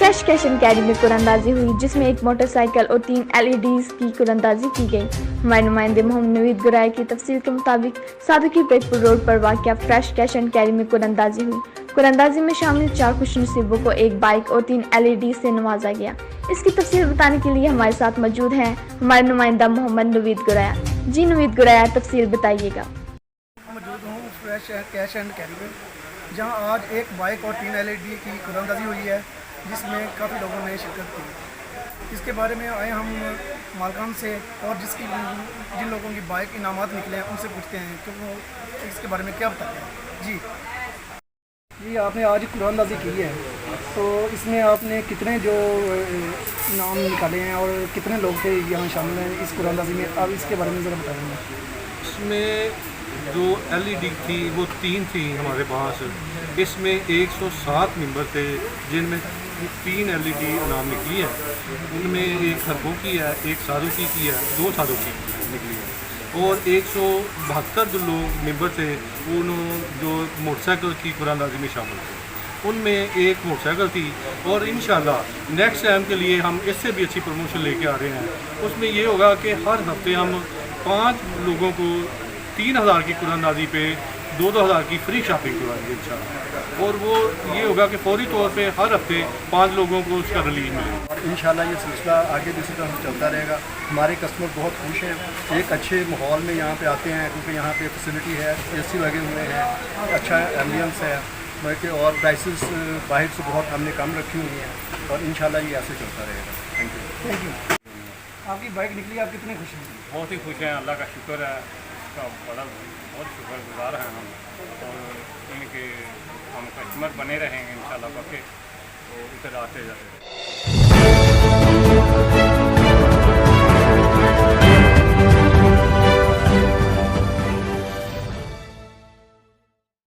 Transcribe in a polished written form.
Fresh cash and carry में कुरानंदाजी हुई, जिसमें एक मोटरसाइकिल और 3 LEDs की कुरानंदाजी की गई। हमारे नुमाइंदे मोहम्मद नवीद गुराया की तफसील के मुताबिक सादुकी पेटपुर रोड पर वाक़या फ्रेश कैश एंड कैरी में कुरानंदाजी हुई। कुरानंदाजी में शामिल 4 खुशनसीबों को एक बाइक और 3 LED से नवाजा गया। इसकी तफसील बताने के लिए हमारे साथ मौजूद हैं हमारे नुमाइंदा मोहम्मद नवीद गुराया। जी नवीद गुराया, तफसील बताइएगा। मौजूद हूँ फ्रेश कैश एंड कैरी में, जहाँ आज एक बाइक और 3 LED की कुरानंदाजी हुई है, जिसमें काफ़ी लोगों ने शिरकत की। इसके बारे में आए हम मालकान से और जिन लोगों की बाइक इनामात निकले हैं उनसे पूछते हैं कि वो इसके बारे में क्या बताते हैं। जी, आपने आज कुरानंदाजी की है, तो इसमें आपने कितने जो इनाम निकाले हैं और कितने लोग थे यहाँ शामिल हैं इस कुरानंदाजी में, आप इसके बारे में ज़रा बताएंगे। इसमें जो LED थी वो 3 थी हमारे पास। इसमें 107 मेंबर थे, जिनमें 3 LED इनाम निकली है। उनमें एक हरबों की है, एक सादुकी की है, 2 सादुकी निकली है और 172 जो लोग मेंबर थे उन्होंने जो मोटरसाइकिल की कुरानंदाजी में शामिल थे। उनमें एक मोटरसाइकिल थी और इंशाल्लाह नेक्स्ट टाइम के लिए हम इससे भी अच्छी प्रमोशन लेके आ रहे हैं। उसमें ये होगा कि हर हफ्ते हम 5 लोगों को 3000 की कुरानंदाजी पे 2-2 हज़ार की फ्री शॉपिंग करवाएंगे इंशाल्लाह, और वो ये होगा कि फौरी तौर पे हर हफ्ते 5 लोगों को उसका रिलीज मिलेगा। और इंशाल्लाह ये सिलसिला आगे भी इसी तरह चलता रहेगा। हमारे कस्टमर बहुत खुश हैं, एक अच्छे माहौल में यहाँ पे आते हैं, क्योंकि यहाँ पे फैसिलिटी है, AC लगे हुए हैं, अच्छा एम्बियंस है, बल्कि और प्राइसेस बाहर से बहुत हमने कम रखी हुई हैं और इंशाल्लाह ये ऐसे चलता रहेगा। Thank you. आपकी बाइक निकली, आप कितने खुश हैं? बहुत ही खुश हैं, अल्लाह का शुक्र है, इसका बहुत शुक्रगुजार हैं हम, और इनके हम कस्टमर बने रहेंगे इंशाल्लाह पक्के, तो इधर आते जाते।